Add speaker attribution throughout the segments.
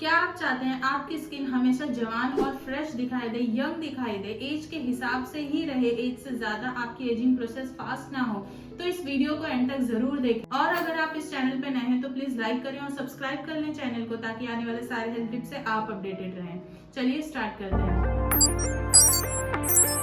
Speaker 1: क्या आप चाहते हैं आपकी स्किन हमेशा जवान और फ्रेश दिखाई दे, यंग दिखाई दे, एज के हिसाब से ही रहे, एज से ज्यादा आपकी एजिंग प्रोसेस फास्ट ना हो, तो इस वीडियो को एंड तक जरूर देखें। और अगर आप इस चैनल पे नए हैं तो प्लीज लाइक करें और सब्सक्राइब कर लें चैनल को, ताकि आने वाले सारे हेल्थ टिप्स से आप अपडेटेड रहें। चलिए स्टार्ट करते हैं।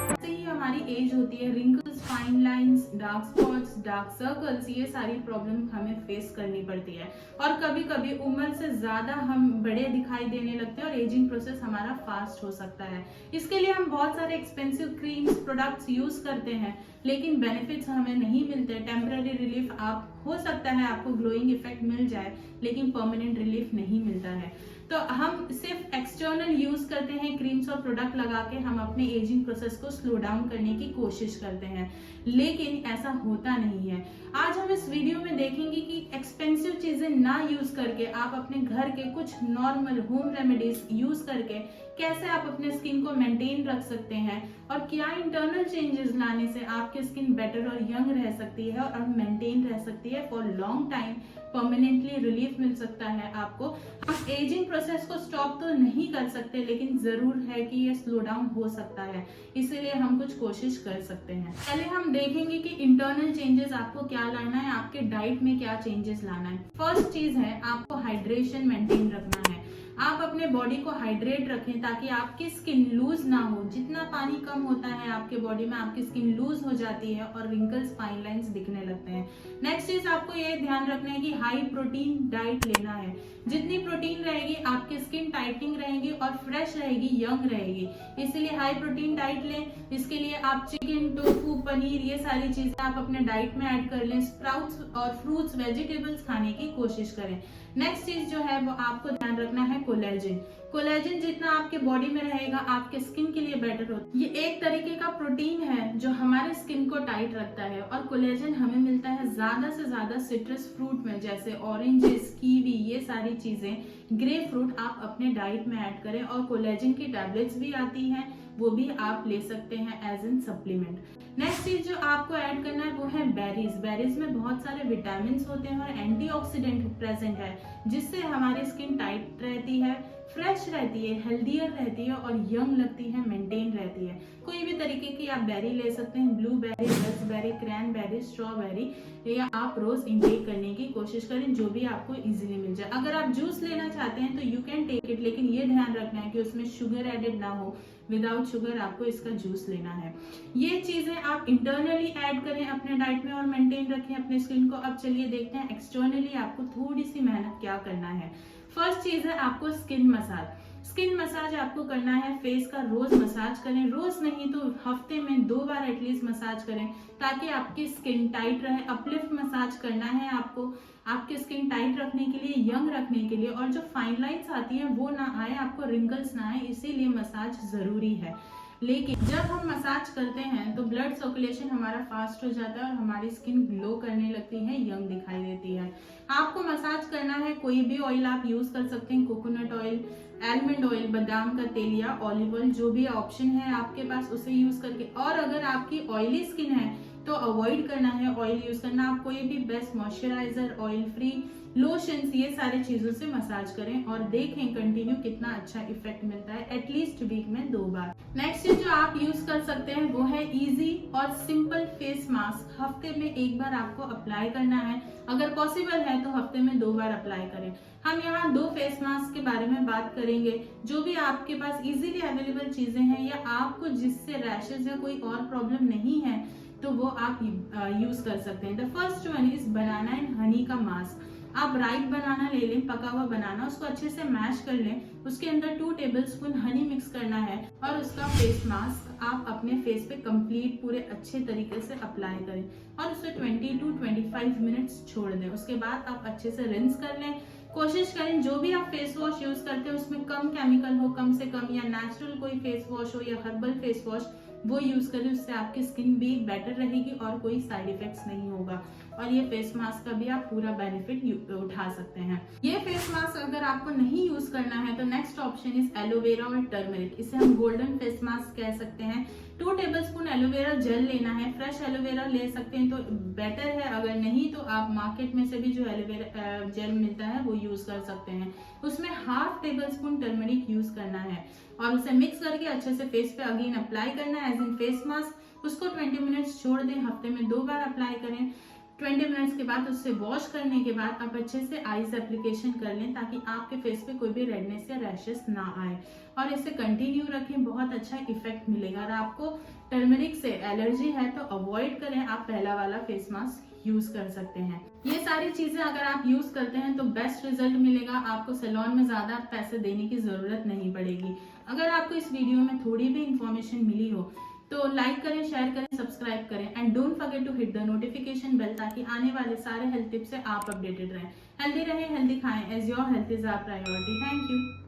Speaker 1: जैसे ही हमारी एज होती है, wrinkles, fine lines, dark spots, dark circles, ये सारी प्रॉब्लम हमें फेस करनी पड़ती है। और कभी कभी उम्र से ज्यादा हम बड़े दिखाई देने लगते हैं और एजिंग प्रोसेस हमारा फास्ट हो सकता है। इसके लिए हम बहुत सारे एक्सपेंसिव क्रीम्स, प्रोडक्ट्स यूज करते हैं, लेकिन बेनिफिट्स हमें नहीं मिलते। टेम्पररी रिलीफ आप हो सकता है, आपको ग्लोइंग इफेक्ट मिल जाए, लेकिन परमानेंट रिलीफ नहीं मिलता है। तो हम सिर्फ एक्सटर्नल यूज करते हैं, क्रीम्स और प्रोडक्ट लगा के हम अपने एजिंग प्रोसेस को स्लो डाउन करने की कोशिश करते हैं, लेकिन ऐसा होता नहीं है। आज हम इस वीडियो में देखेंगे कि एक्सपेंसिव चीजें ना यूज करके आप अपने घर के कुछ नॉर्मल होम रेमेडीज यूज करके कैसे आप अपने स्किन को मेंटेन रख सकते हैं, और क्या इंटरनल चेंजेस लाने से आपकी स्किन बेटर और यंग रह सकती है और मेंटेन रह सकती है for long time, permanently relief मिल सकता है आपको। हम एजिंग प्रोसेस को स्टॉप तो नहीं कर सकते, लेकिन जरूर है कि ये स्लो डाउन हो सकता है, इसीलिए हम कुछ कोशिश कर सकते हैं। पहले हम देखेंगे कि इंटरनल चेंजेस आपको क्या लाना है, आपके डाइट में क्या चेंजेस लाना है। फर्स्ट चीज है, आपको हाइड्रेशन मेंटेन रखना है। आप अपने बॉडी को हाइड्रेट रखें ताकि आपकी स्किन लूज ना हो। जितना पानी कम होता है आपके बॉडी में, आपकी स्किन लूज हो जाती है और रिंकल्स, फाइन लाइंस दिखने लगते हैं। नेक्स्ट चीज आपको ये ध्यान रखना है कि हाई प्रोटीन डाइट लेना है। जितनी प्रोटीन रहेगी आपकी स्किन टाइटनिंग रहेगी और फ्रेश रहेगी, यंग रहेगी, इसीलिए हाई प्रोटीन डाइट लें। इसके लिए आप चिकन, टोफू, पनीर, ये सारी चीजें आप अपने डाइट में ऐड कर लें। स्प्राउट्स और फ्रूट्स, वेजिटेबल्स खाने की कोशिश करें। नेक्स्ट चीज जो है वो आपको ध्यान रखना है कोलेजन। कोलेजन जितना आपके बॉडी में रहेगा आपके स्किन के लिए बेटर होता है। ये एक तरीके का प्रोटीन है जो हमारे स्किन को टाइट रखता है, और कोलेजन हमें मिलता है ज्यादा से ज्यादा सिट्रस फ्रूट में, जैसे ऑरेंजेस, कीवी, ये सारी चीजें। ग्रेप फ्रूट आप अपने डाइट में ऐड करें, और कोलेजन की टैबलेट्स भी आती हैं, वो भी आप ले सकते हैं एज एन सप्लीमेंट। नेक्स्ट चीज जो आपको ऐड करना है वो है बेरीज। बेरीज में बहुत सारे विटामिन होते हैं और एंटीऑक्सीडेंट प्रेजेंट है, जिससे हमारी स्किन टाइट रहती है, फ्रेश रहती है, हेल्दियर रहती है और यंग लगती है, मेंटेन रहती है। कोई भी तरीके की आप बेरी ले सकते हैं, ब्लूबेरी, रसबेरी, क्रैनबेरी, स्ट्रॉबेरी, या आप रोज इंटेक करने की कोशिश करें, जो भी आपको इजीली मिल जाए। अगर आप जूस लेना चाहते हैं तो यू कैन टेक इट, लेकिन ये ध्यान रखना है कि उसमें शुगर एडेड ना हो। विदाउट शुगर आपको इसका जूस लेना है। ये चीजें आप इंटरनली ऐड करें अपने डाइट में और मेंटेन रखें अपने स्किन को। अब चलिए देखते हैं एक्सटर्नली आपको थोड़ी सी मेहनत क्या करना है। फर्स्ट चीज है आपको स्किन मसाज। स्किन मसाज आपको करना है, फेस का रोज मसाज करें, रोज नहीं तो हफ्ते में 2 बार एटलीस्ट मसाज करें, ताकि आपकी स्किन टाइट रहे। अपलिफ्ट मसाज करना है आपको, आपकी स्किन टाइट रखने के लिए, यंग रखने के लिए, और जो फाइन लाइंस आती हैं वो ना आए, आपको रिंकल्स ना आए, इसीलिए मसाज जरूरी है। लेकिन जब हम मसाज करते हैं तो ब्लड सर्कुलेशन हमारा फास्ट हो जाता है और हमारी स्किन ग्लो करने लगती है, यंग दिखाई देती है। आपको मसाज करना है, कोई भी ऑयल आप यूज कर सकते हैं, कोकोनट ऑयल, आलमंड ऑयल, बादाम का तेल या ऑलिव ऑयल, जो भी ऑप्शन है आपके पास उसे यूज करके। और अगर आपकी ऑयली स्किन है तो अवॉइड करना है ऑयल यूज करना। आप कोई भी best moisturiser, oil free lotions, ये सारी चीजों से मसाज करें और देखें कंटिन्यू कितना अच्छा इफेक्ट मिलता है, एटलीस्ट वीक में 2 बार। नेक्स्ट चीज जो आप यूज कर सकते हैं वो है इजी और सिंपल फेस मास्क। हफ्ते में 1 बार आपको अप्लाई करना है, अगर पॉसिबल है तो हफ्ते में 2 बार अप्लाई करें। हम यहाँ 2 फेस मास्क के बारे में बात करेंगे, जो भी आपके पास इजीली अवेलेबल चीजें हैं, या आपको जिससे रैशेज या कोई और प्रॉब्लम नहीं है तो वो आप यूज कर सकते हैं। The first one is banana and honey का मास्क। आप राइप बनाना ले लें, पका हुआ बनाना, उसको अच्छे से मैश कर लें, उसके अंदर 2 टेबलस्पून हनी मिक्स करना है, और उसका फेस मास्क आप अपने फेस पे कंप्लीट पूरे अच्छे तरीके से अप्लाई करें और उसे 20 to 25 मिनट्स छोड़ दें। उसके बाद आप अच्छे से रिंस कर लें। कोशिश करें जो भी आप फेस वॉश यूज करते हैं उसमें कम केमिकल हो, कम से कम, या नेचुरल कोई फेस वॉश हो या हर्बल फेस वॉश, वो यूज करें। उससे आपकी स्किन भी बेटर रहेगी और कोई साइड इफेक्ट्स नहीं होगा। और ये फेस मास्क का भी आप पूरा बेनिफिट उठा सकते हैं। ये फेस मास्क अगर आपको नहीं यूज करना है तो नेक्स्ट ऑप्शन इज एलोवेरा और टर्मरिक। इसे हम गोल्डन फेस मास्क कह सकते हैं। 2 टेबलस्पून एलोवेरा जेल लेना है। फ्रेश एलोवेरा ले सकते हैं तो बेटर है, अगर नहीं तो आप मार्केट में से भी जो एलोवेरा जेल मिलता है वो यूज कर सकते हैं। उसमें 1/2 टेबलस्पून टर्मरिक यूज करना है और उसे मिक्स करके अच्छे से फेस पे अगेन अप्लाई करना है एज इन फेस मास्क। उसको 20 मिनट्स छोड़ दें, हफ्ते में 2 बार अप्लाई करें। 20 मिनट्स के बाद उससे वॉश करने के बाद आप अच्छे से आईज एप्लीकेशन कर लें ताकि आपके फेस पे कोई भी रेडनेस या रैशेस ना आए, और इसे कंटिन्यू रखें, बहुत अच्छा इफेक्ट मिलेगा। और आपको टर्मरिक से एलर्जी है तो अवॉइड करें, आप पहला वाला फेस मास्क यूज कर सकते हैं। ये सारी चीजें अगर आप यूज करते हैं तो बेस्ट रिजल्ट मिलेगा, आपको सैलून में ज्यादा पैसे देने की जरूरत नहीं पड़ेगी। अगर आपको इस वीडियो में थोड़ी भी इंफॉर्मेशन मिली हो तो लाइक करें, शेयर करें, सब्सक्राइब करें and don't forget to hit the notification bell ताकि आने वाले सारे हेल्थ टिप्स से आप अपडेटेड रहें। हेल्दी रहें, हेल्दी खाएं, as your health is our priority. Thank you.